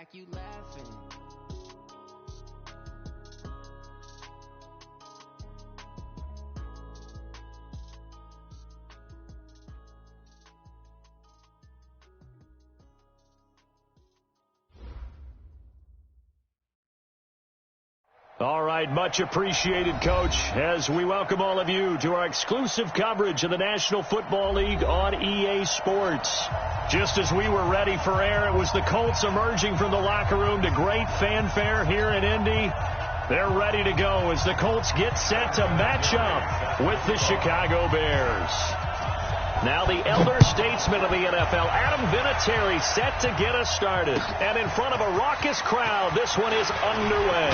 back, you laughing. All right, much appreciated, Coach, as we welcome all of you to our exclusive coverage of the National Football League on EA Sports. Just as we were ready for air, it was the Colts emerging from the locker room to great fanfare here in Indy. They're ready to go as the Colts get set to match up with the Chicago Bears. Now the elder statesman of the NFL, Adam Vinatieri, set to get us started. And in front of a raucous crowd, this one is underway.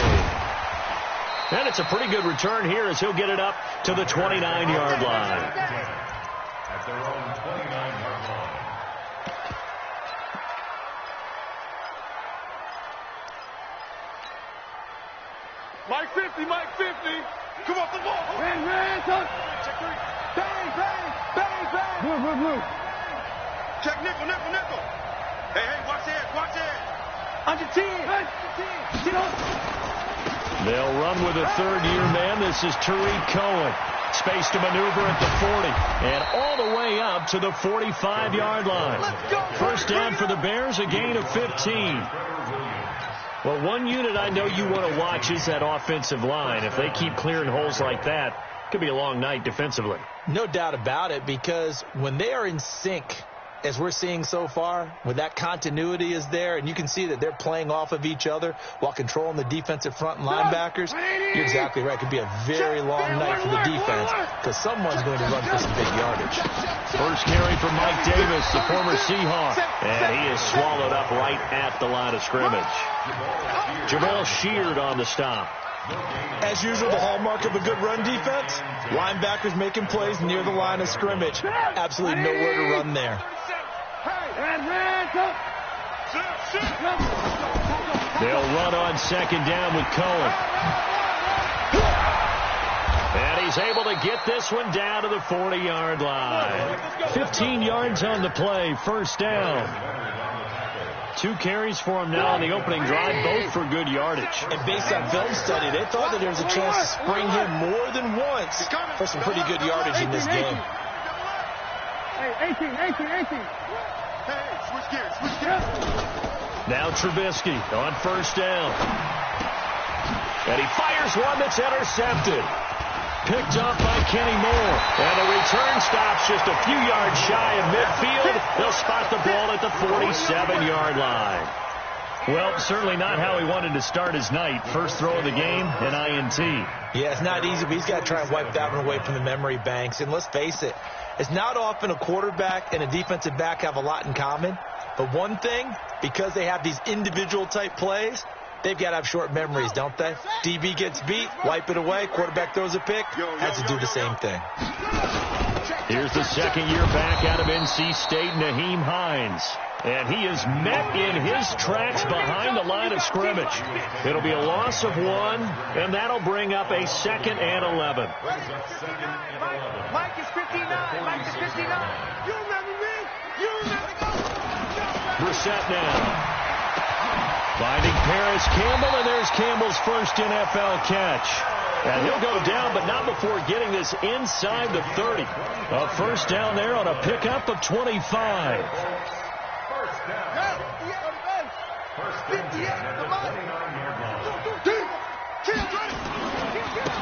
And it's a pretty good return here as he'll get it up to the 29-yard line. At their own 29-yard line. Mike 50, Mike 50. Come off the ball. Man, touch. Check three. Bang, bang, bang, bang. Blue. Check nickel. Hey, watch that. Under 10. Get up. They'll run with a third-year man. This is Tariq Cohen. Space to maneuver at the 40 and all the way up to the 45-yard line. First down for the Bears, a gain of 15. Well, one unit I know you want to watch is that offensive line. If they keep clearing holes like that, it could be a long night defensively. No doubt about it, because when they are in sync, as we're seeing so far, when that continuity is there, and you can see that they're playing off of each other while controlling the defensive front and linebackers, you're exactly right. It could be a very long night for the defense because someone's going to run for some big yardage. First carry for Mike Davis, the former Seahawk, and he is swallowed up right at the line of scrimmage. Jamal Sheard on the stop. As usual, the hallmark of a good run defense, linebackers making plays near the line of scrimmage. Absolutely nowhere to run there. They'll run on second down with Cohen. And he's able to get this one down to the 40-yard line. 15 yards on the play, first down. 2 carries for him now on the opening drive, both for good yardage. And based on film study, they thought that there was a chance to spring him more than once for some pretty good yardage in this game. Hey, 18. Hey, switch gears. Now Trubisky on first down. And he fires one that's intercepted. Picked up by Kenny Moore. And the return stops just a few yards shy of midfield. They'll spot the ball at the 47-yard line. Well, certainly not how he wanted to start his night. First throw of the game, an INT. Yeah, it's not easy, but he's got to try and wipe that one away from the memory banks. And let's face it, it's not often a quarterback and a defensive back have a lot in common. But one thing, because they have these individual type plays, they've got to have short memories, don't they? DB gets beat, wipe it away, quarterback throws a pick, has to do the same thing. Here's the second-year back out of NC State, Naheem Hines. And he is met in his tracks behind the line of scrimmage. It'll be a loss of 1, and that'll bring up a 2nd and 11. Mike is 59. Mike is 59. You remember me? You remember me? Brissett now. Finding Paris Campbell, and there's Campbell's first NFL catch. And he'll go down, but not before getting this inside the 30. A first down there on a pickup of 25.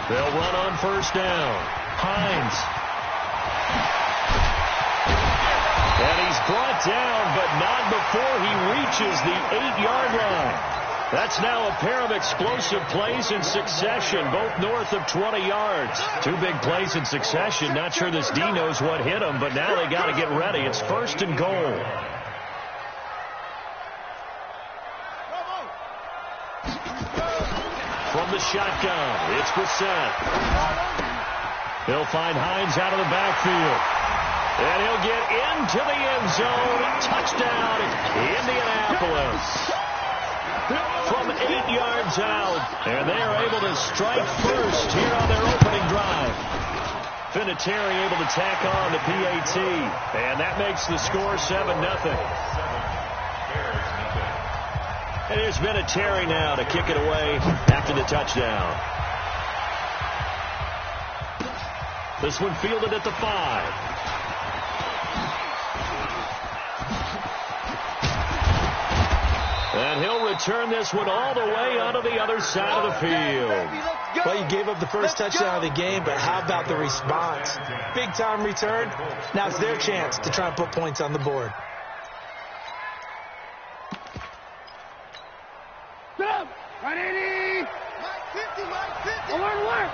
They'll run on first down. Hines. And he's brought down, but not before he reaches the 8-yard line. That's now a pair of explosive plays in succession, both north of 20 yards. 2 big plays in succession. Not sure this D knows what hit him, but now they got to get ready. It's first and goal. From the shotgun, it's Brissett. He'll find Hines out of the backfield. And he'll get into the end zone. Touchdown, Indianapolis. From 8 yards out. And they are able to strike first here on their opening drive. Vinatieri able to tack on the PAT. And that makes the score 7-0. And there's been a Terry now to kick it away after the touchdown. This one fielded at the 5. And he'll return this one all the way onto the other side of the field. Well, you gave up the first touchdown of the game, but how about the response? Big-time return. Now it's their chance to try and put points on the board. Stop! Right in! Mike 50, Mike 50! Alert!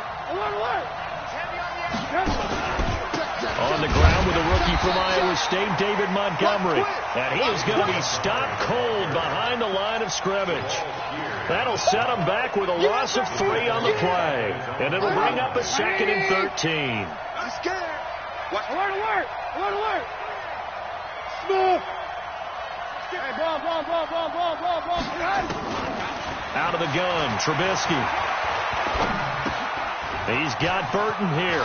On the ground with a rookie from Iowa State, David Montgomery. And he is going to be stopped cold behind the line of scrimmage. That'll set him back with a loss of 3 on the play. And it'll bring up a 2nd and 13. I'm scared. Alert! Smooth! Hey, ball. Out of the gun, Trubisky. He's got Burton here.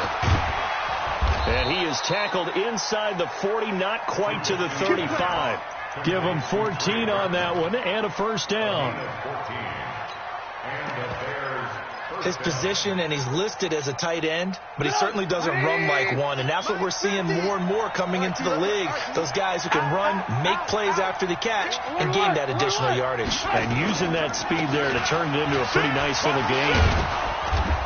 And he is tackled inside the 40, not quite to the 35. Give him 14 on that one and a first down. His position, and he's listed as a tight end, but he certainly doesn't run like one, and that's what we're seeing more and more coming into the league. Those guys who can run, make plays after the catch, and gain that additional yardage. And using that speed there to turn it into a pretty nice little game.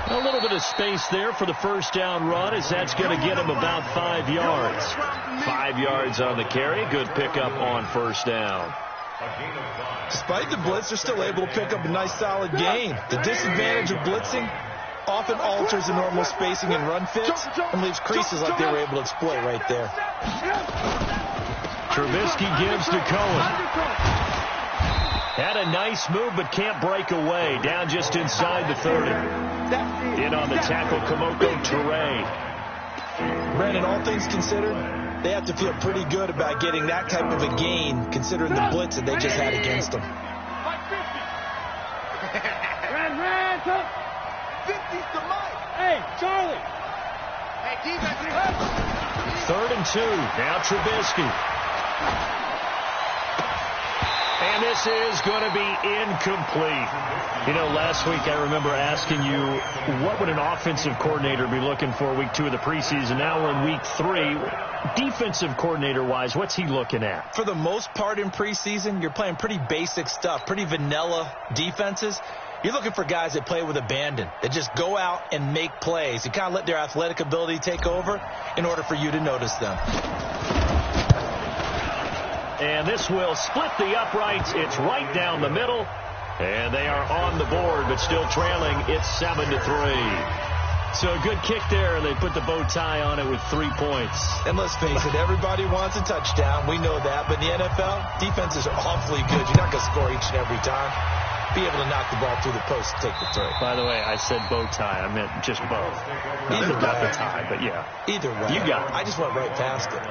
A little bit of space there for the first down run, as that's going to get him about 5 yards. 5 yards on the carry. Good pickup on first down. Despite the blitz, they're still able to pick up a nice solid gain. The disadvantage of blitzing often alters the normal spacing and run fits and leaves creases like they were able to exploit right there. Trubisky gives to Cohen. Had a nice move, but can't break away. Down just inside the 30. In on the tackle, Kamoko Toure. Brandon, all things considered, they have to feel pretty good about getting that type of a gain, considering the blitz that they just had against them. Ran, 50's to Mike. Hey, Charlie. Hey, defense. 3rd and 2. Now Trubisky. And this is going to be incomplete. You know, last week I remember asking you, what would an offensive coordinator be looking for week 2 of the preseason? Now we're in week 3. Defensive coordinator-wise, what's he looking at? For the most part in preseason, you're playing pretty basic stuff, pretty vanilla defenses. You're looking for guys that play with abandon, that just go out and make plays. You kind of let their athletic ability take over in order for you to notice them. And this will split the uprights. It's right down the middle. And they are on the board, but still trailing. It's 7-3. So a good kick there, and they put the bow tie on it with 3 points. And let's face it, everybody wants a touchdown. We know that. But in the NFL, defenses are awfully good. You're not going to score each and every time. Be able to knock the ball through the post and take the throw. By the way, I said bow tie. I meant just both. Either got the tie, but yeah. Either way. You got it. I just went right past it.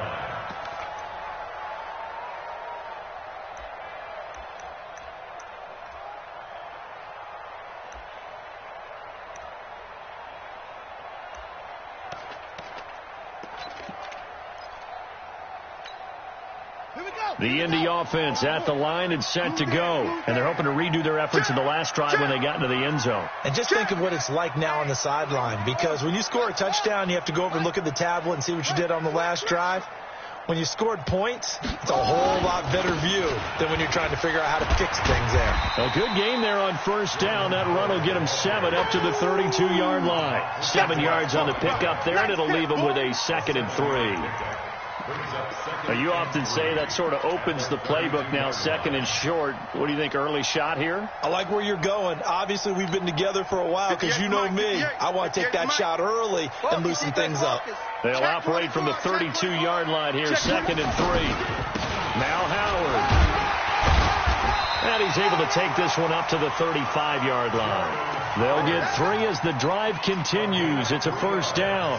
The Indy offense at the line and set to go. And they're hoping to redo their efforts in the last drive when they got into the end zone. And just think of what it's like now on the sideline, because when you score a touchdown, you have to go over and look at the tablet and see what you did on the last drive. When you scored points, it's a whole lot better view than when you're trying to figure out how to fix things there. A good game there on first down. That run will get him 7 up to the 32-yard line. 7 yards on the pickup there, and it'll leave him with a 2nd and 3. Now, you often say that sort of opens the playbook now, 2nd and short. What do you think, early shot here? I like where you're going. Obviously, we've been together for a while because you know me. I want to take that shot early and loosen things up. They'll operate from the 32-yard line here, 2nd and 3. Now Howard. And he's able to take this one up to the 35-yard line. They'll get 3 as the drive continues. It's a first down.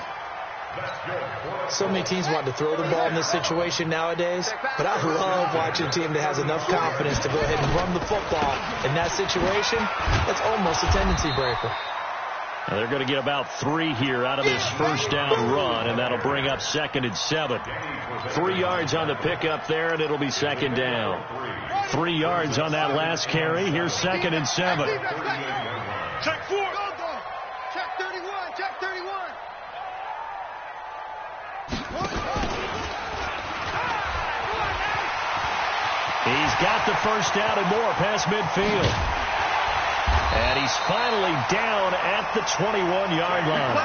So many teams want to throw the ball in this situation nowadays, but I love watching a team that has enough confidence to go ahead and run the football. In that situation, that's almost a tendency breaker. They're going to get about 3 here out of this first down run, and that'll bring up 2nd and 7. 3 yards on the pickup there, and it'll be 2nd down. 3 yards on that last carry. Here's 2nd and 7. Check 4. Check 31. Check 31. He's got the first down and more past midfield. And he's finally down at the 21-yard line.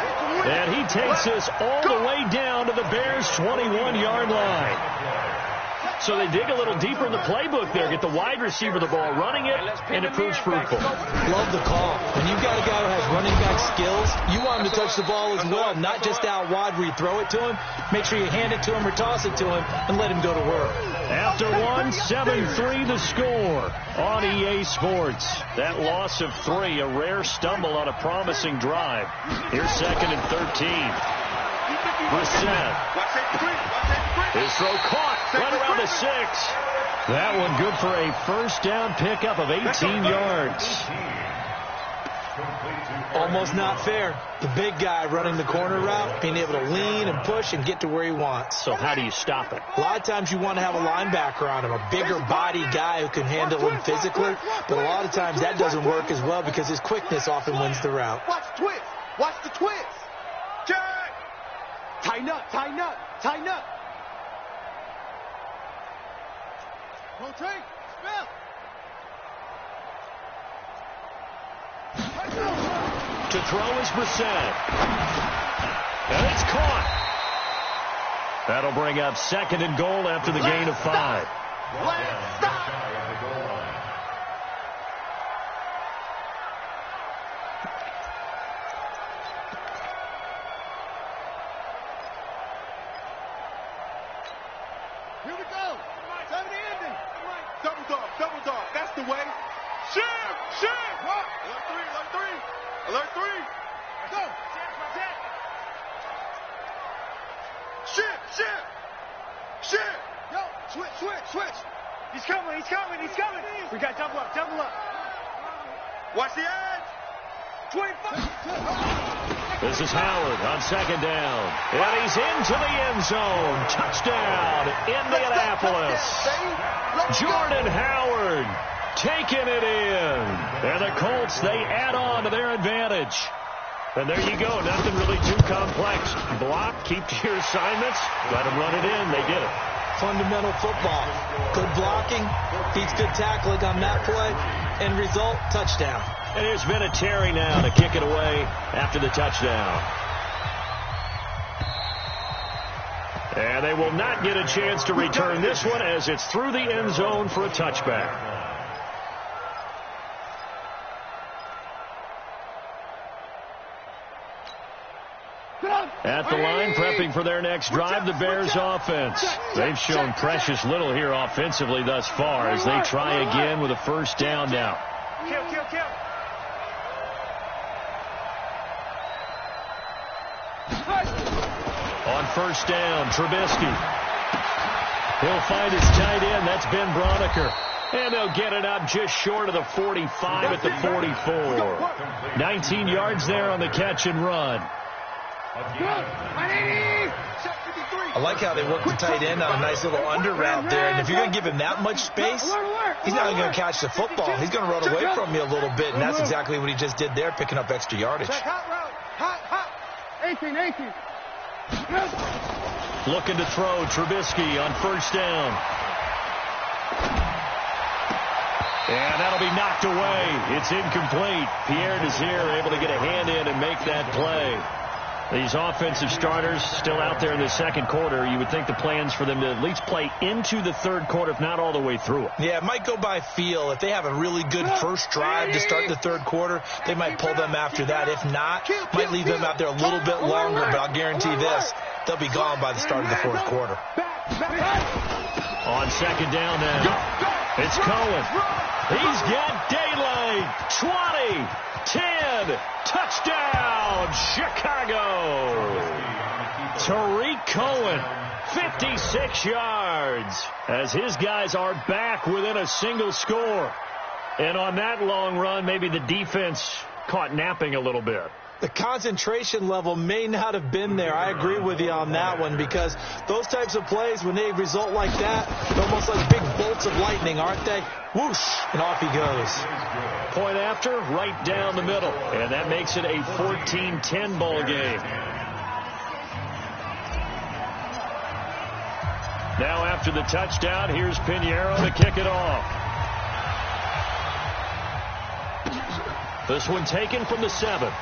And he takes us all the way down to the Bears' 21-yard line. So they dig a little deeper in the playbook there, get the wide receiver the ball, running it, and it proves fruitful. Love the call. When you've got a guy who has running back skills, you want him to touch the ball as well, not just out wide where you throw it to him. Make sure you hand it to him or toss it to him and let him go to work. After 1, 7-3 the score on EA Sports. That loss of 3, a rare stumble on a promising drive. Here's 2nd and 13. Brissett. His throw caught right around the 6. That one good for a first down pickup of 18 yards. Almost not fair. The big guy running the corner route, being able to lean and push and get to where he wants. So how do you stop it? A lot of times you want to have a linebacker on him, a bigger body guy who can handle him physically. But a lot of times that doesn't work as well because his quickness often wins the route. Watch the twist. Watch the twist. Check. Tighten up. Tighten up. Tighten up. Rotate. Spell. To throw is Brissett. And it's caught. That'll bring up 2nd and goal after the gain of 5. Let's stop. Here we go. Time to end it. Double dog. Double dog. That's the way. Shift. Shift. What? Alert 3. Alert 3. Alert 3. Go. Shift. Shift. Shift. Yo. Switch. Switch. Switch. He's coming. He's coming. He's coming. We got double up. Double up. Watch the edge. 25. This is Howard on 2nd down. And he's into the end zone. Touchdown, Indianapolis. Jordan Howard taking it in. And the Colts, they add on to their advantage. And there you go. Nothing really too complex. Block, keep to your assignments, let them run it in. They did it. Fundamental football. Good blocking, beats good tackling on that play, and result, touchdown. And here's Vinatieri now to kick it away after the touchdown. And they will not get a chance to return this one as it's through the end zone for a touchback. At the line, prepping for their next drive, the Bears offense. They've shown precious little here offensively thus far as they try again with a first down now. Kill. On first down, Trubisky. He'll find his tight end. That's Ben Broniker. And they'll get it up just short of the 45 at the 44. 19 yards there on the catch and run. I like how they work the tight end on a nice little under route there. And if you're going to give him that much space, he's not going to catch the football. He's going to run away from you a little bit, and that's exactly what he just did there, picking up extra yardage. Hot. 18. Looking to throw, Trubisky on first down. And that'll be knocked away. It's incomplete. Pierre Desir able to get a hand in and make that play. These offensive starters still out there in the second quarter. You would think the plans for them to at least play into the third quarter, if not all the way through it. Yeah, it might go by feel. If they have a really good first drive to start the third quarter, they might pull them after that. If not, might leave them out there a little bit longer, but I'll guarantee this, they'll be gone by the start of the fourth quarter. On second down now, it's Cohen. He's got daylight. 20, 10, touchdown, Chicago. Tariq Cohen, 56 yards, as his guys are back within a single score. And on that long run, maybe the defense caught napping a little bit. The concentration level may not have been there. I agree with you on that one, because those types of plays, when they result like that, they're almost like big bolts of lightning, aren't they? Whoosh, and off he goes. Point after, right down the middle. And that makes it a 14-10 ball game. Now after the touchdown, here's Pinheiro to kick it off. This one taken from the 7.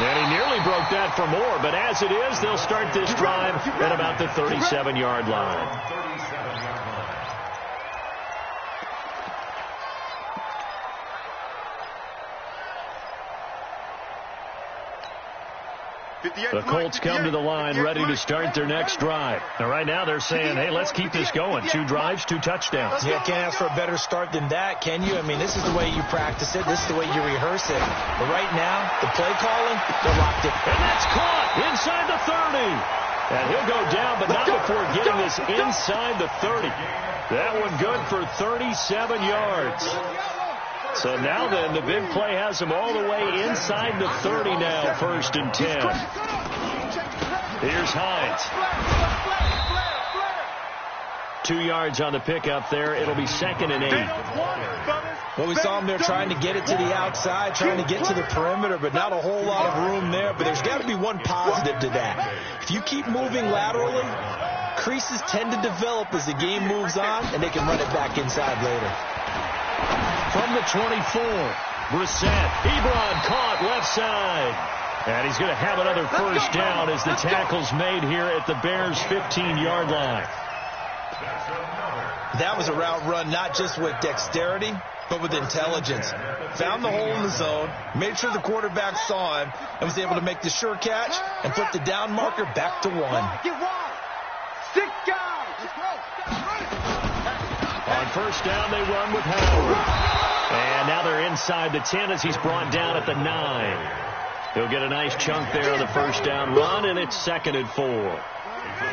And he nearly broke that for more, but as it is, they'll start this drive at about the 37-yard line. The Colts come to the line ready to start their next drive. Now, right now they're saying, hey, let's keep this going. 2 drives, 2 touchdowns. Yeah, can't ask for a better start than that, can you? I mean, this is the way you practice it. This is the way you rehearse it. But right now, the play calling, they're locked in. And that's caught inside the 30. And he'll go down, but not before getting this inside the 30. That one good for 37 yards. So now then, the big play has him all the way inside the 30 now, 1st and 10. Here's Hines. 2 yards on the pickup there. It'll be 2nd and 8. Well, we saw him there trying to get it to the outside, trying to get to the perimeter, but not a whole lot of room there. But there's got to be one positive to that. If you keep moving laterally, creases tend to develop as the game moves on, and they can run it back inside later. From the 24, Brissett. Ebron caught left side. And he's going to have another 1st down as the tackle's made here at the Bears' 15-yard line. That was a route run not just with dexterity, but with intelligence. Found the hole in the zone, made sure the quarterback saw him, and was able to make the sure catch and flip the down marker back to 1. On 1st down, they run with Howard. And now they're inside the 10 as he's brought down at the 9. He'll get a nice chunk there on the 1st down run, and it's 2nd and 4.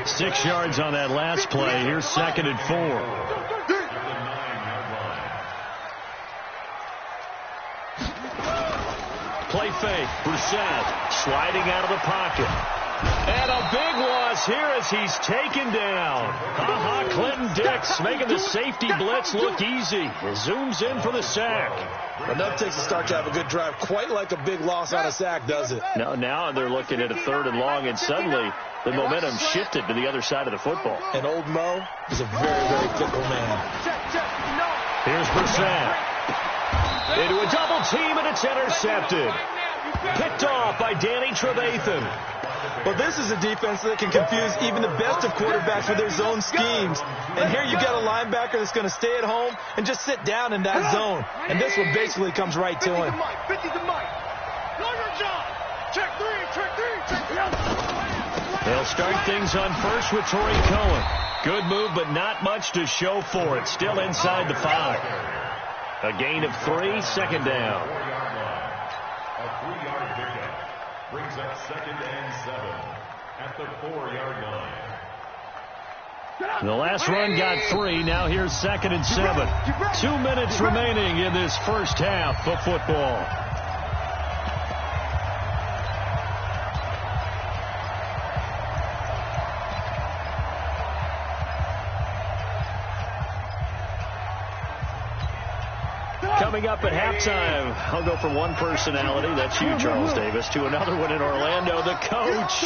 6 yards on that last play. Here's 2nd and 4. Play fake. Brissett sliding out of the pocket. And a big loss here as he's taken down. Clinton Dix making the safety blitz look easy. Zooms in for the sack. Enough takes a start to have a good drive. Quite like a big loss on a sack, does it? No, now they're looking at a 3rd and long, and suddenly the momentum shifted to the other side of the football. And old Mo is a very, very fickle man. Here's Brissett. Into a double team, and it's intercepted. Picked off by Danny Trevathan. Well, this is a defense that can confuse even the best of quarterbacks with their zone schemes. And here you got a linebacker that's going to stay at home and just sit down in that zone. And this one basically comes right to him. They'll start things on 1st with Torrey Cohen. Good move, but not much to show for it. Still inside the 5. A gain of 3, 2nd down. A 3-yard pickup brings up 2nd and 7 at the 4-yard line. The last run got 3. Now here's 2nd and 7. 2 minutes remaining in this first half of football. Coming up at halftime, I'll go from one personality, that's you, Charles Davis, to another one in Orlando, the coach.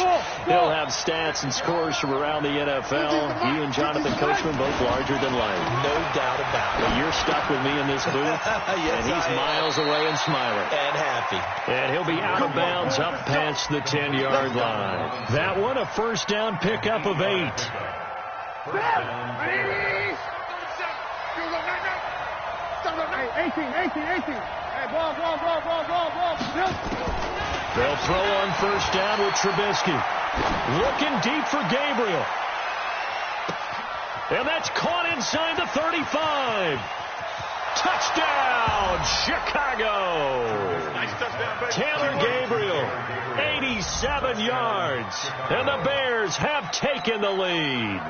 He'll have stats and scores from around the NFL. He and Jonathan Coachman both larger than life. No doubt about it. But you're stuck with me in this booth, yes, and he's miles away and smiling. And happy. And he'll be out of bounds up past the 10-yard line. That one, a 1st down pickup of 8. They'll throw on 1st down with Trubisky. Looking deep for Gabriel. And that's caught inside the 35. Touchdown, Chicago. Taylor Gabriel, 87 yards. And the Bears have taken the lead.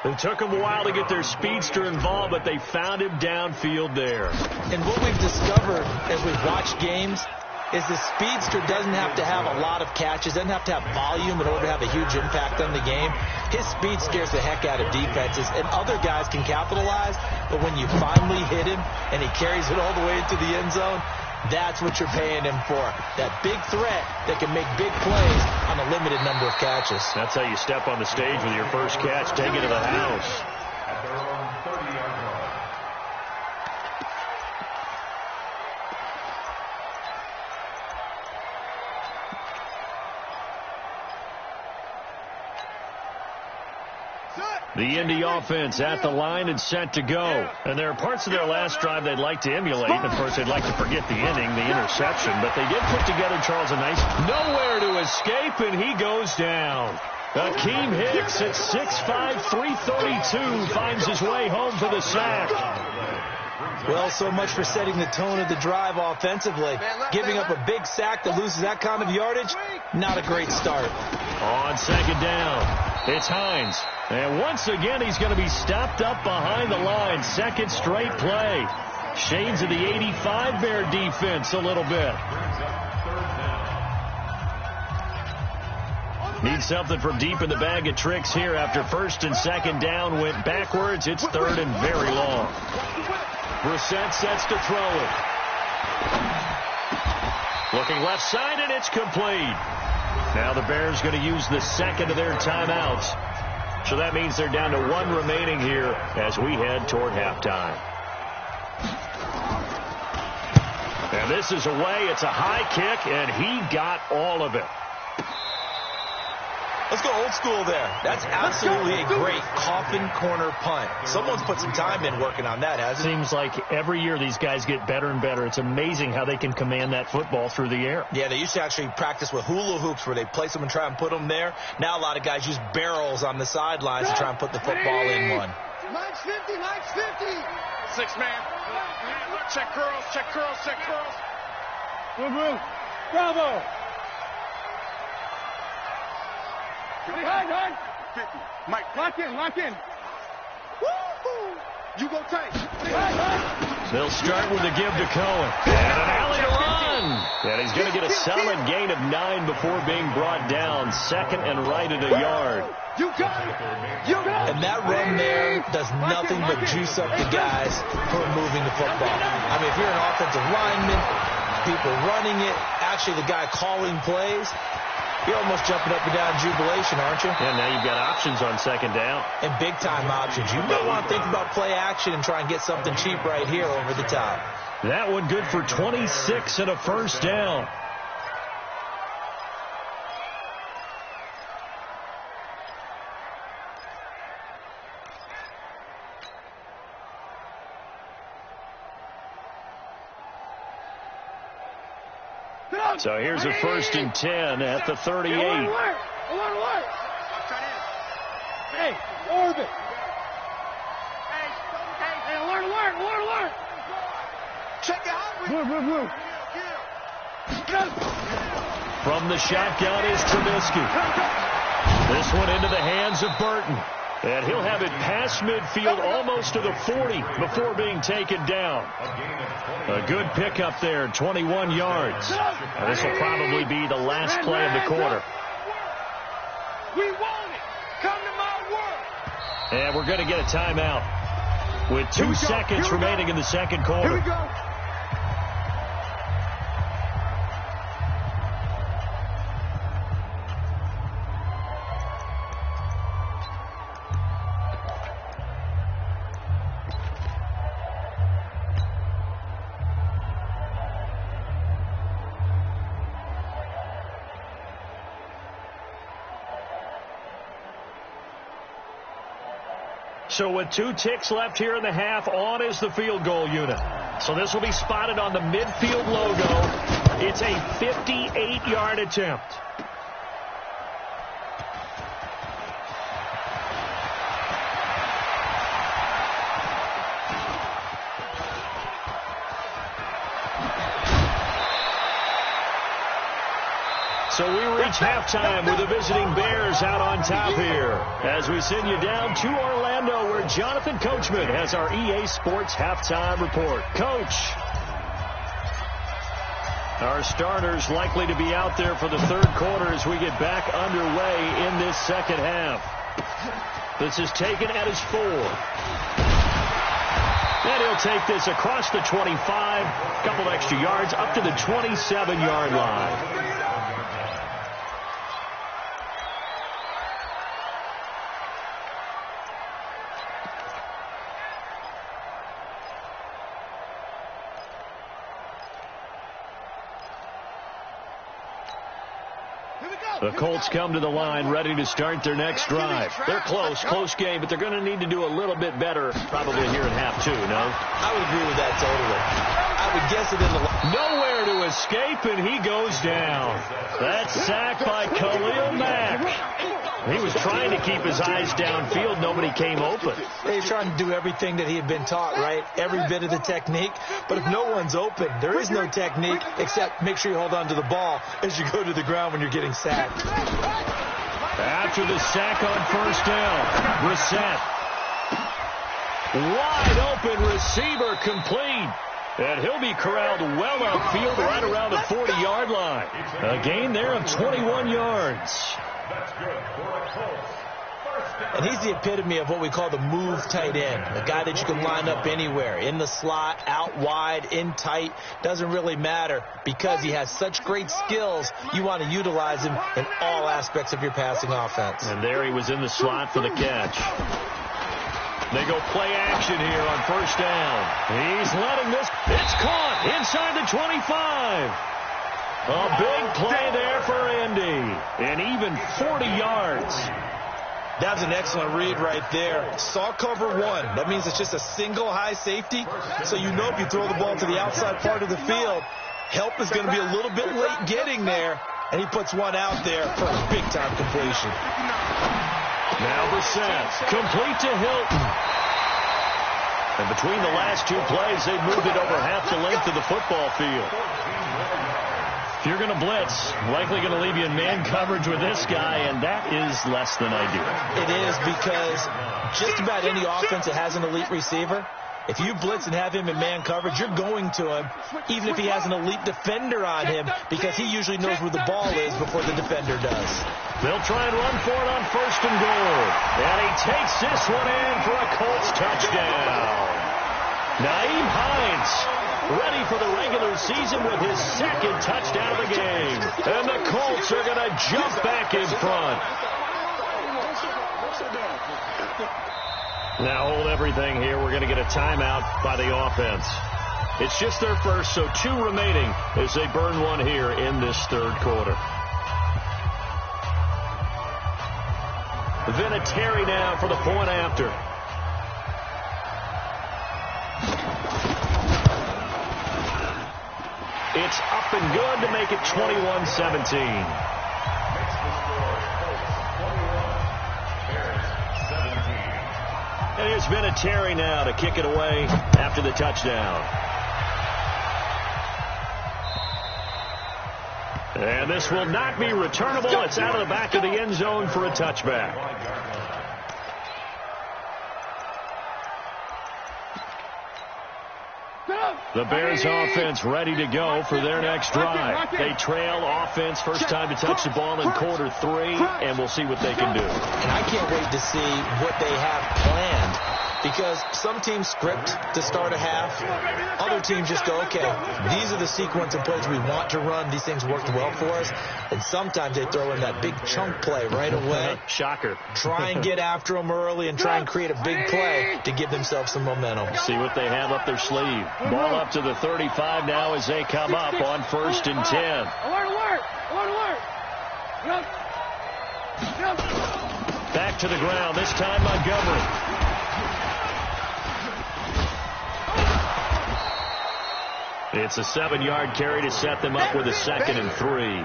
It took them a while to get their speedster involved, but they found him downfield there. And what we've discovered as we've watched games is the speedster doesn't have to have a lot of catches, doesn't have to have volume in order to have a huge impact on the game. His speed scares the heck out of defenses, and other guys can capitalize, but when you finally hit him and he carries it all the way into the end zone, that's what you're paying him for. That big threat that can make big plays on a limited number of catches. That's how you step on the stage with your first catch, take it to the house. At their own 30-yard line. The Indy offense at the line and set to go. And there are parts of their last drive they'd like to emulate. And, of course, they'd like to forget the inning, the interception. But they did put together, Charles, a nice nowhere to escape, and he goes down. Akeem Hicks at 6'5", 332 finds his way home for the sack. Well, so much for setting the tone of the drive offensively. Giving up a big sack that loses that kind of yardage, not a great start. On second down, it's Hines. And once again, he's going to be stopped up behind the line. Second straight play. Shades of the 85 Bear defense a little bit. Need something from deep in the bag of tricks here after first and second down went backwards. It's third and very long. Brissett sets to throw it. Looking left side, and it's complete. Now the Bears going to use the second of their timeouts. So that means they're down to one remaining here as we head toward halftime. And this is away. It's a high kick, and he got all of it. Let's go old school there. That's absolutely a great coffin corner punt. Someone's put some time in working on that, hasn't it? Seems like every year these guys get better and better. It's amazing how they can command that football through the air. Yeah, they used to actually practice with hula hoops where they place them and try and put them there. Now a lot of guys use barrels on the sidelines to try and put the football in one. Mike's 50, Mike's 50. 6 man. Check curls, check curls, check curls. Bravo. 50. Mike, lock in. Woo-hoo. You go tight. They'll start with a give to Cohen. And an alley run. And he's going to get a solid gain of 9 before being brought down. Second and right at a yard. You got it. And that run there does nothing but juice up the guys who are moving the football. I mean, if you're an offensive lineman, people running it, actually the guy calling plays, you're almost jumping up and down in jubilation, aren't you? Yeah, now you've got options on second down. And big-time options. You might want to think about play action and try and get something cheap right here over the top. That one good for 26 and a first down. So here's a first and 10 at the 38. Alert. Hey, orbit. Hey, alert. Check it out. Blue. From the shotgun is Trubisky. This one into the hands of Burton. And he'll have it past midfield almost to the 40 before being taken down. A good pickup there, 21 yards. Now, this will probably be the last play of the quarter. We want it. Come to my work. And we're going to get a timeout with 2 seconds remaining in the second quarter. Here we go. So with 2 ticks left here in the half, on is the field goal unit. So this will be spotted on the midfield logo. It's a 58-yard attempt. So we reach halftime with the visiting Bears out on top here as we send you down to Orlando where Jonathan Coachman has our EA Sports halftime report. Coach, our starters likely to be out there for the third quarter as we get back underway in this second half. This is taken at his 4. And he'll take this across the 25, a couple extra yards, up to the 27-yard line. The Colts come to the line ready to start their next drive. They're close game, but they're going to need to do a little bit better probably here in half 2, no? I would agree with that totally. I would guess it in the... Nowhere to escape, and he goes down. That's sacked by Khalil Mack. He was trying to keep his eyes downfield. Nobody came open. He's trying to do everything that he had been taught, right? Every bit of the technique. But if no one's open, there is no technique except make sure you hold on to the ball as you go to the ground when you're getting sacked. After the sack on first down, Brissett. Wide open receiver complete. And he'll be corralled well upfield right around the 40-yard line. A gain there of 21 yards. That's good for a Colts. And he's the epitome of what we call the move tight end, a guy that you can line up anywhere, in the slot, out wide, in tight, doesn't really matter because he has such great skills. You want to utilize him in all aspects of your passing offense. And there he was in the slot for the catch. They go play action here on first down. He's letting this. It's caught inside the 25. A big play there for Andy. And even 40 yards. That's an excellent read right there. Saw cover 1. That means it's just a single high safety. So you know if you throw the ball to the outside part of the field, help is going to be a little bit late getting there. And he puts one out there for a big-time completion. Now Brissett, complete to Hilton. And between the last 2 plays, they've moved it over half the length of the football field. If you're going to blitz, likely going to leave you in man coverage with this guy, and that is less than ideal. It is because just about any offense that has an elite receiver, if you blitz and have him in man coverage, you're going to him, even if he has an elite defender on him, because he usually knows where the ball is before the defender does. They'll try and run for it on first and goal. And he takes this one in for a Colts touchdown. Nyheim Hines ready for the regular season with his second touchdown of the game. And the Colts are going to jump back in front. Now hold everything here. We're going to get a timeout by the offense. It's just their first, so 2 remaining as they burn one here in this third quarter. Vinatieri now for the point after. It's up and good to make it 21-17. And here's Vinatieri now to kick it away after the touchdown. And this will not be returnable. It's out of the back of the end zone for a touchback. The Bears offense ready to go for their next drive. They trail offense, first time to touch the ball in quarter 3, and we'll see what they can do. And I can't wait to see what they have planned, because some teams script to start a half. Other teams just go, okay, these are the sequence of plays we want to run. These things worked well for us. And sometimes they throw in that big chunk play right away. Shocker. Try and get after them early and try and create a big play to give themselves some momentum. See what they have up their sleeve. Ball up to the 35 now as they come up on first and 10. Alert! Back to the ground, this time Montgomery. It's a 7-yard carry to set them up with a 2nd and 3.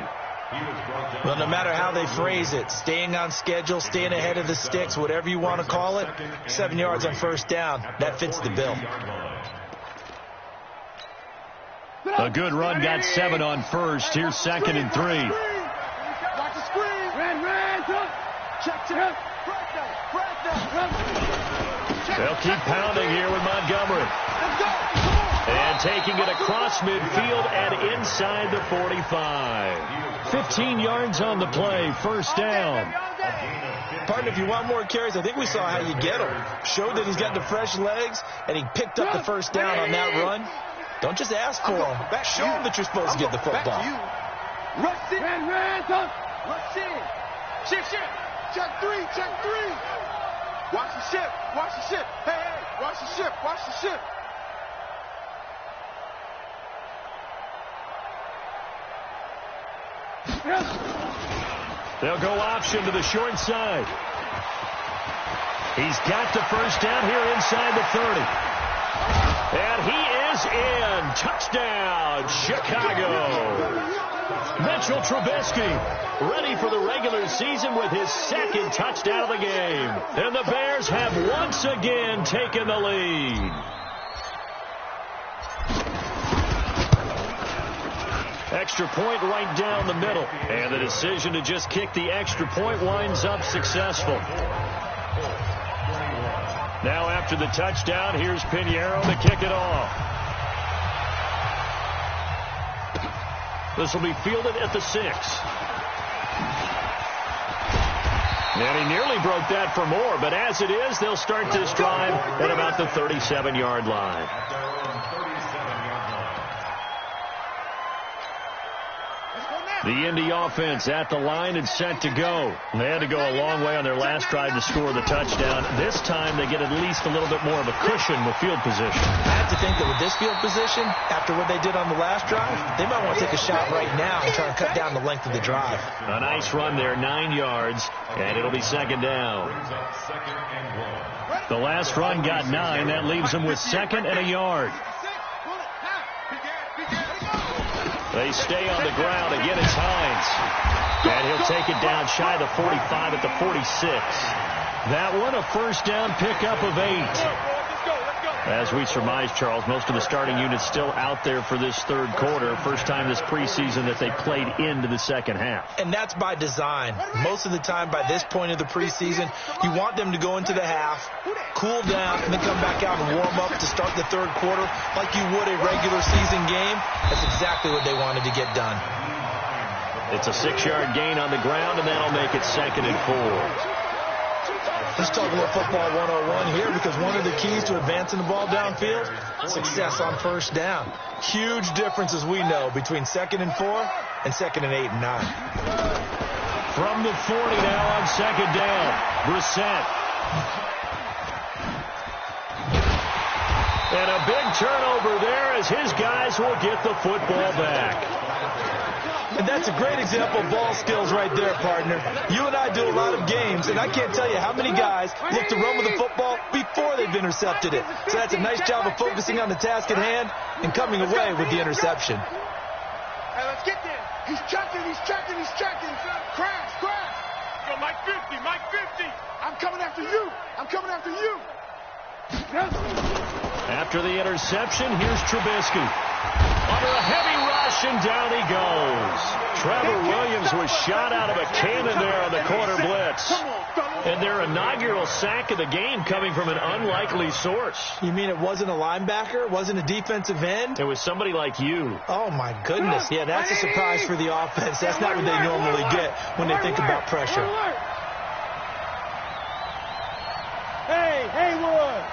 Well, no matter how they phrase it, staying on schedule, staying ahead of the sticks, whatever you want to call it, 7 yards on first down, that fits the bill. A good run got 7 on first. Here's 2nd and 3. They'll keep pounding here with Montgomery. And taking it across midfield and inside the 45. 15 yards on the play, first down. Partner, if you want more carries, I think we saw how you get him. Showed that he's got the fresh legs, and he picked up the first down on that run. Don't just ask for him. Show him that you're supposed to get the football. Rush in. Rush in. Shit. Check three. Watch the ship. Hey, watch the ship. They'll go option to the short side. He's got the first down here inside the 30. And he is in. Touchdown, Chicago. Mitchell Trubisky ready for the regular season with his second touchdown of the game. And the Bears have once again taken the lead. Extra point right down the middle. And the decision to just kick the extra point winds up successful. Now after the touchdown, here's Pinheiro to kick it off. This will be fielded at the 6. And he nearly broke that for more, but as it is, they'll start this drive at about the 37-yard line. The Indy offense at the line and set to go. They had to go a long way on their last drive to score the touchdown. This time they get at least a little bit more of a cushion with field position. I have to think that with this field position, after what they did on the last drive, they might want to take a shot right now and try to cut down the length of the drive. A nice run there, 9 yards, and it'll be second down. The last run got 9. That leaves them with second and a yard. They stay on the ground. Again, it's Hines. And he'll take it down shy of the 45 at the 46. That one, a first down pickup of 8. As we surmise, Charles, most of the starting units still out there for this third quarter. First time this preseason that they played into the second half. And that's by design. Most of the time by this point of the preseason, you want them to go into the half, cool down, and then come back out and warm up to start the third quarter like you would a regular season game. That's exactly what they wanted to get done. It's a 6-yard gain on the ground, and that'll make it second and 4. Let's talk a little football 101 here, because one of the keys to advancing the ball downfield, success on first down. Huge difference, as we know, between second and 4 and second and 8 and 9. From the 40 now on second down, Brissett. And a big turnover there as his guys will get the football back. And that's a great example of ball skills right there, partner. You and I do a lot of games, and I can't tell you how many guys look to run with the football before they've intercepted it. So that's a nice job of focusing on the task at hand and coming away with the interception. Hey, let's get there. He's checking. Crash. Yo, Mike 50. I'm coming after you. After the interception, here's Trubisky. Under a heavy rush, and down he goes. Trevor Williams was shot out of a cannon there on the corner blitz. And their inaugural sack of the game coming from an unlikely source. You mean it wasn't a linebacker? It wasn't a defensive end? It was somebody like you. Oh, my goodness. Yeah, that's a surprise for the offense. That's not what they normally get when they think about pressure. Hey, Haywood.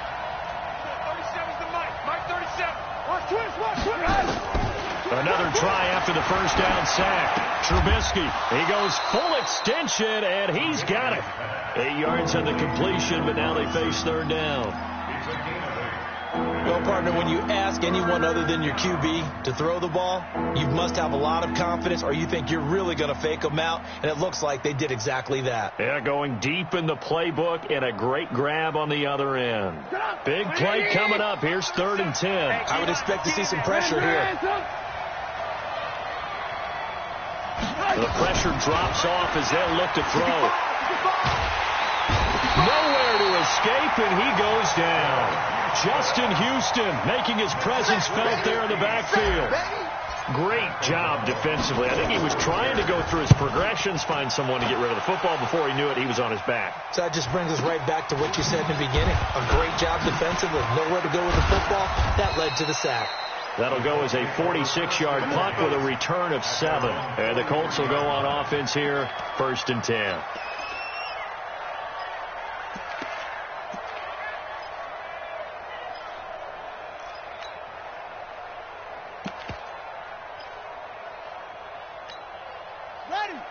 37's the Mike 37. Watch twist. Another try after the first down sack. Trubisky, he goes full extension, and he's got it. 8 yards on the completion, but now they face third down. Well, partner, when you ask anyone other than your QB to throw the ball, you must have a lot of confidence, or you think you're really going to fake them out, and it looks like they did exactly that. Yeah, going deep in the playbook, and a great grab on the other end. Big play coming up. Here's 3rd and 10. I would expect to see some pressure here. The pressure drops off as they'll look to throw. Nowhere to escape, and he goes down. Justin Houston making his presence felt there in the backfield. great job defensively. I think he was trying to go through his progressions, find someone to get rid of the football. Before he knew it, he was on his back. So that just brings us right back to what you said in the beginning. A great job defensively. Nowhere to go with the football. That led to the sack. That'll go as a 46-yard punt with a return of 7. And the Colts will go on offense here, 1st and 10.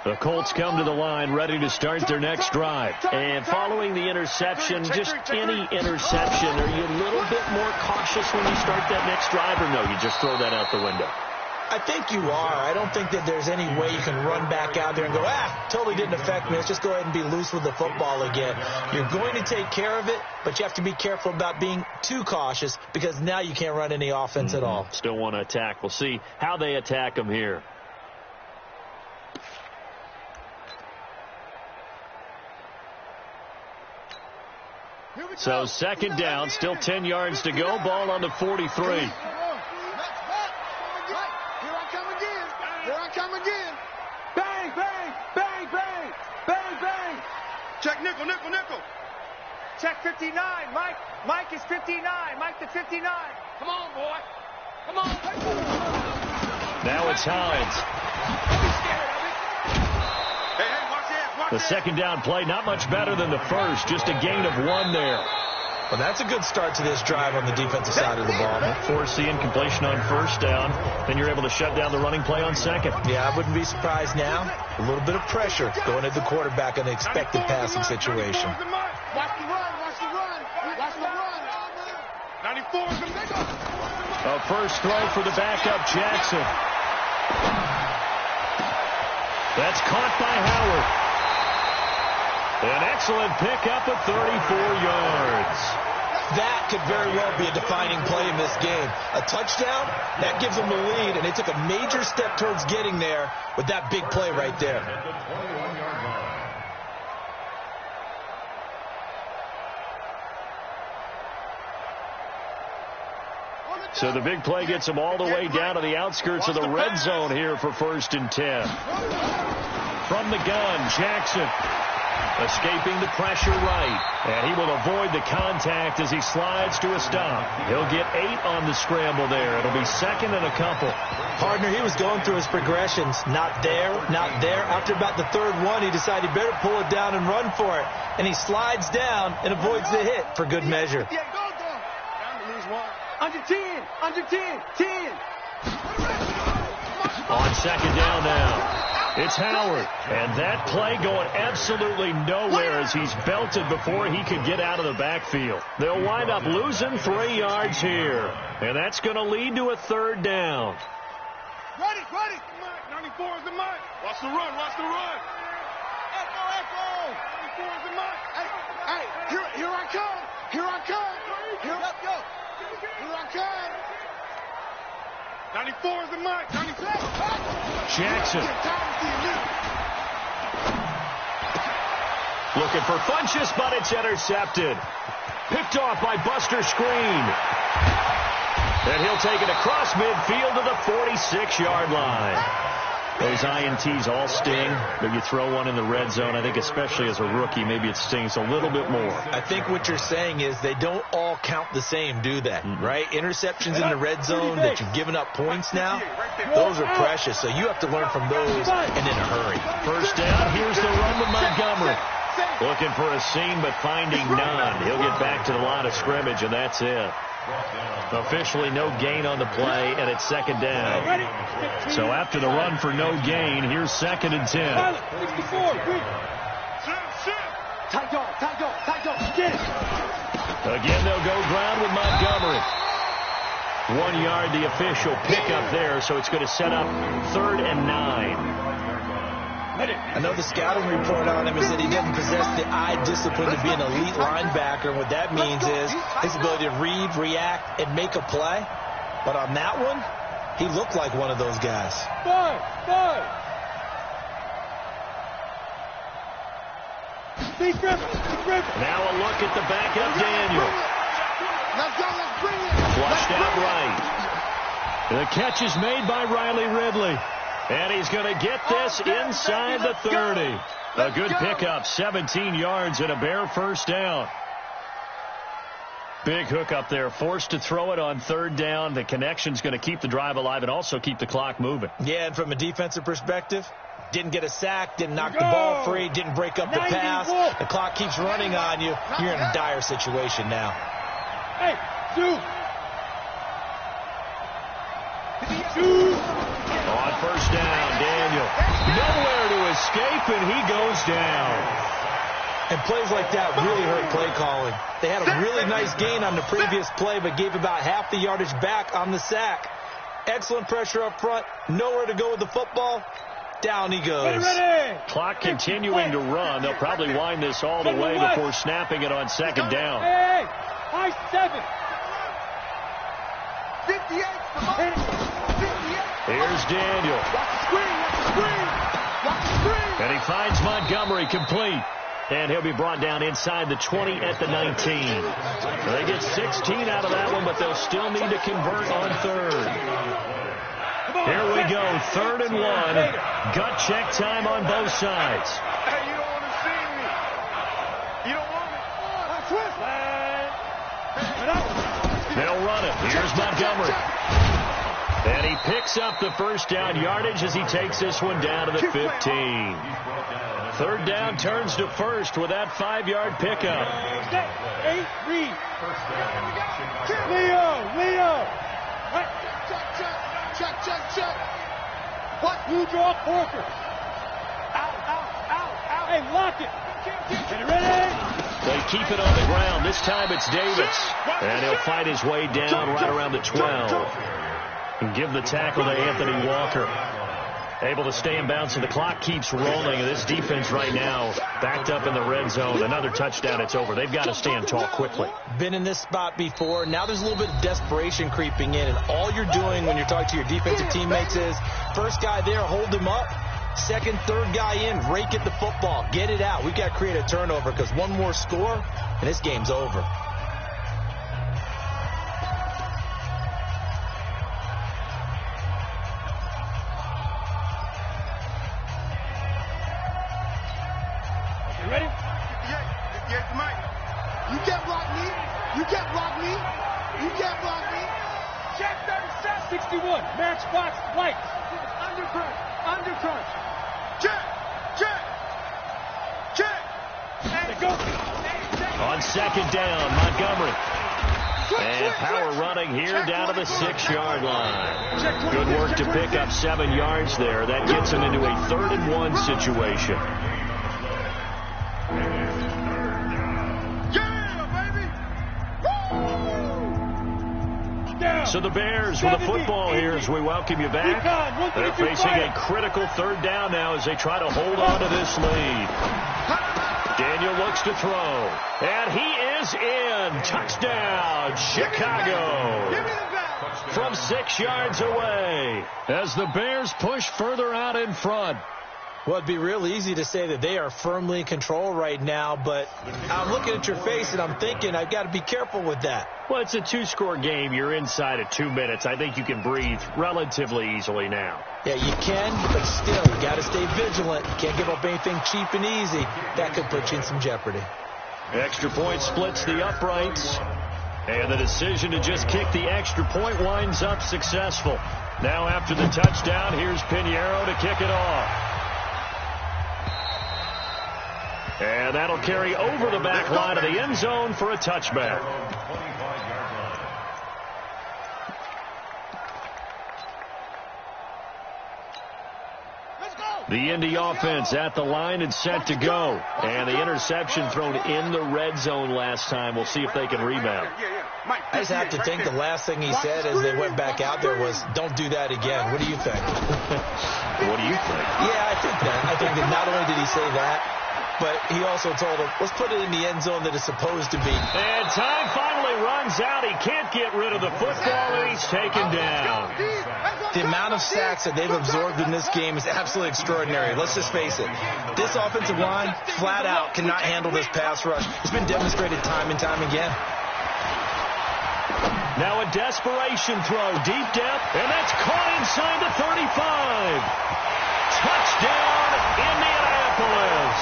The Colts come to the line ready to start their next drive. And following the interception, just any interception, are you a little bit more cautious when you start that next drive, or no, you just throw that out the window? I think you are. I don't think that there's any way you can run back out there and go, totally didn't affect me. Let's just go ahead and be loose with the football again. You're going to take care of it, but you have to be careful about being too cautious because now you can't run any offense at all. Still want to attack. We'll see how they attack them here. So 2nd down, still 10 yards to go. Ball on the 43. Here I come again. Here I come again. Bang, bang, bang, bang, bang, bang. Check nickel, nickel, nickel. Check 59. Mike is 59. Mike to 59. Come on, boy. Come on. Now it's Hines. The 2nd down play, not much better than the first. Just a gain of 1 there. Well, that's a good start to this drive on the defensive side of the ball. Force the incompletion on 1st down. Then you're able to shut down the running play on 2nd. Yeah, I wouldn't be surprised now. A little bit of pressure going at the quarterback in the expected passing situation. Watch the run, watch the run, watch the run. 94 is the nigga. A first throw for the backup, Jackson. That's caught by Howard. An excellent pickup at 34 yards. That could very well be a defining play in this game. A touchdown, that gives them the lead, and they took a major step towards getting there with that big play right there. So the big play gets them all the way down to the outskirts of the red zone here for 1st and 10. From the gun, Jackson. Escaping the pressure right. And he will avoid the contact as he slides to a stop. He'll get 8 on the scramble there. It'll be 2nd and a couple. Partner, he was going through his progressions. Not there, not there. After about the 3rd one, he decided he better pull it down and run for it. And he slides down and avoids the hit for good measure. Under 10, under 10, 10. On 2nd down now. It's Howard, and that play going absolutely nowhere as he's belted before he could get out of the backfield. They'll wind up losing 3 yards here, and that's going to lead to a 3rd down. Ready. 94 is the mark. Watch the run, watch the run. Echo. 94 is the mark. Hey, here I come. Here I come. Here I come. 94 is the mark. 96. Jackson. Looking for Funchess, but it's intercepted. Picked off by Buster Screen. And he'll take it across midfield to the 46-yard line. Those INTs all sting, but you throw one in the red zone, I think especially as a rookie, maybe it stings a little bit more. I think what you're saying is they don't all count the same, do they? Right? Interceptions in the red zone that you've given up points now, those are precious, so you have to learn from those and in a hurry. 1st down, here's the run with Montgomery. Looking for a seam, but finding none. He'll get back to the line of scrimmage, and that's it. Officially no gain on the play, and it's 2nd down. So after the run for no gain, here's 2nd and 10. Tight dog. Get it. Again, they'll go ground with Montgomery. 1 yard, the official pickup there, so it's going to set up 3rd and 9. I know the scouting report on him is that he didn't possess the eye discipline to be an elite linebacker. And what that means is his ability to read, react, and make a play. But on that one, he looked like one of those guys. Five. Now a look at the backup, Daniel. Let's bring it. Flushed out right. The catch is made by Riley Ridley. And he's going to get this inside the 30. A good pickup, 17 yards and a Bear first down. Big hook up there, forced to throw it on third down. The connection's going to keep the drive alive and also keep the clock moving. Yeah, and from a defensive perspective, didn't get a sack, didn't knock the ball free, didn't break up the pass. The clock keeps running on you. You're in a dire situation now. Hey, On first down, Daniel. Nowhere to escape, and he goes down. And plays like that really hurt play calling. They had a really nice gain on the previous play, but gave about half the yardage back on the sack. Excellent pressure up front. Nowhere to go with the football. Down he goes. Clock continuing to run. They'll probably wind this all the way before snapping it on second down. Hey, high 7. 58. Here's Daniel. And he finds Montgomery complete. And he'll be brought down inside the 20 at the 19. They get 16 out of that one, but they'll still need to convert on third. Here we go, 3rd and 1. Gut check time on both sides. Hey, you don't want to see me. You don't want me. They'll run it. Here's Montgomery. And he picks up the first down yardage as he takes this one down to the 15. Third down turns to first with that 5-yard pickup. 8, read. Leo. Check. What? You draw Porker. Out. Hey, lock it. Get it ready. They keep it on the ground. This time it's Davis. And he'll fight his way down right around the 12. And give the tackle to Anthony Walker. Able to stay in bounds, so the clock keeps rolling. This defense right now backed up in the red zone. Another touchdown, it's over. They've got to stand tall quickly. Been in this spot before. Now there's a little bit of desperation creeping in, and all you're doing when you're talking to your defensive teammates is first guy there, hold him up. Second, third guy in, rake at the football. Get it out. We've got to create a turnover because one more score, and this game's over. On second down, Montgomery. And power running here down to the 6-yard line. Good work to pick up 7 yards there. That gets him into a 3rd and 1 situation. So the Bears with the football here as we welcome you back. They're facing a critical 3rd down now as they try to hold on to this lead. Daniel looks to throw. And he is in. Touchdown, Chicago. From 6 yards away as the Bears push further out in front. Well, it'd be real easy to say that they are firmly in control right now, but I'm looking at your face and I'm thinking I've got to be careful with that. Well, it's a 2-score game. You're inside of 2 minutes. I think you can breathe relatively easily now. Yeah, you can, but still, you got to stay vigilant. You can't give up anything cheap and easy. That could put you in some jeopardy. Extra point splits the uprights, and the decision to just kick the extra point winds up successful. Now after the touchdown, here's Pinheiro to kick it off. And that'll carry over the back line of the end zone for a touchback. The Indy offense at the line and set to go. And the interception thrown in the red zone last time. We'll see if they can rebound. I just have to think the last thing he said as they went back out there was, don't do that again. What do you think? What do you think? Yeah, I think that. I think that not only did he say that, but he also told him, let's put it in the end zone that it's supposed to be. And time finally runs out. He can't get rid of the football, and he's taken down. The amount of sacks that they've absorbed in this game is absolutely extraordinary. Let's just face it. This offensive line, flat out, cannot handle this pass rush. It's been demonstrated time and time again. Now a desperation throw, deep depth, and that's caught inside the 35. Touchdown, Indianapolis.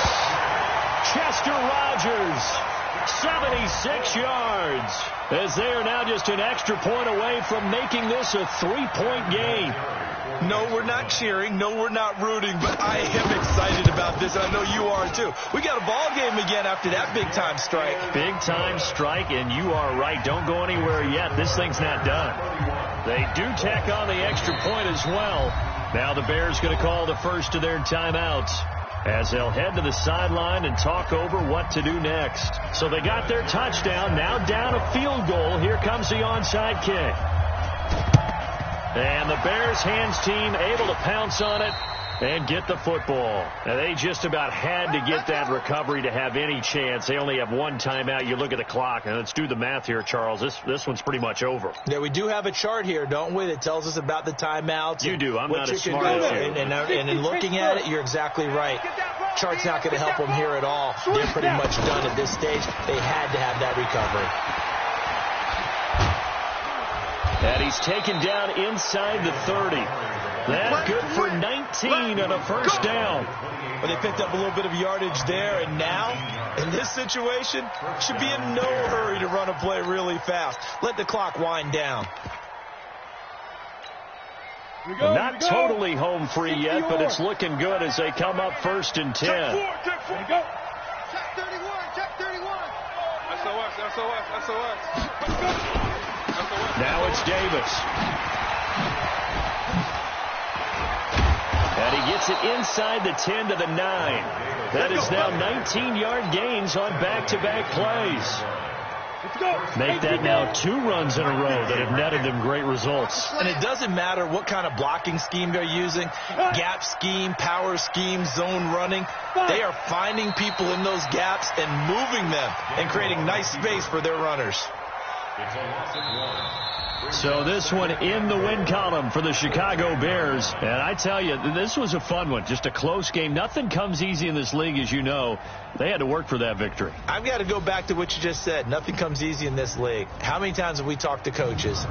Chester Rogers, 76 yards, as they are now just an extra point away from making this a 3-point game. No, we're not cheering. No, we're not rooting, but I am excited about this. I know you are, too. We got a ball game again after that big-time strike. Big-time strike, and you are right. Don't go anywhere yet. This thing's not done. They do tack on the extra point as well. Now the Bears going to call the first of their timeouts as they'll head to the sideline and talk over what to do next. So they got their touchdown, now down a field goal. Here comes the onside kick. And the Bears hands team able to pounce on it and get the football. Now, they just about had to get that recovery to have any chance. They only have one timeout. You look at the clock, and let's do the math here, Charles. This one's pretty much over. Yeah, we do have a chart here, don't we, that tells us about the timeouts. You do. I'm not as smart as you. And in looking at it, you're exactly right. Chart's not going to help them here at all. They're pretty much done at this stage. They had to have that recovery. And he's taken down inside the 30. That's good for 19 and a first down. Well, they picked up a little bit of yardage there, and now, in this situation, should be in no hurry to run a play really fast. Let the clock wind down. Not totally home free yet, but it's looking good as they come up 1st and 10. Check 31, check 31. SOS. Now it's Davis. And he gets it inside the 10 to the 9. That is now 19-yard gains on back-to-back plays. Make that now 2 runs in a row that have netted them great results. And it doesn't matter what kind of blocking scheme they're using, gap scheme, power scheme, zone running. They are finding people in those gaps and moving them and creating nice space for their runners. So this one in the win column for the Chicago Bears. And I tell you, this was a fun one. Just a close game. Nothing comes easy in this league, as you know. They had to work for that victory. I've got to go back to what you just said. Nothing comes easy in this league. How many times have we talked to coaches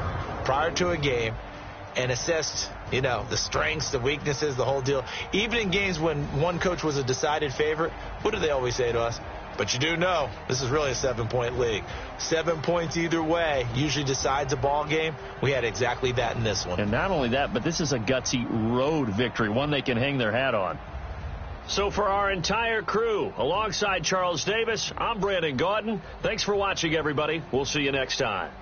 prior to a game and assessed, the strengths, the weaknesses, the whole deal? Even in games when one coach was a decided favorite, what do they always say to us? But you do know this is really a 7-point league. 7 points either way usually decides a ball game. We had exactly that in this one. And not only that, but this is a gutsy road victory, one they can hang their hat on. So for our entire crew, alongside Charles Davis, I'm Brandon Gaudin. Thanks for watching, everybody. We'll see you next time.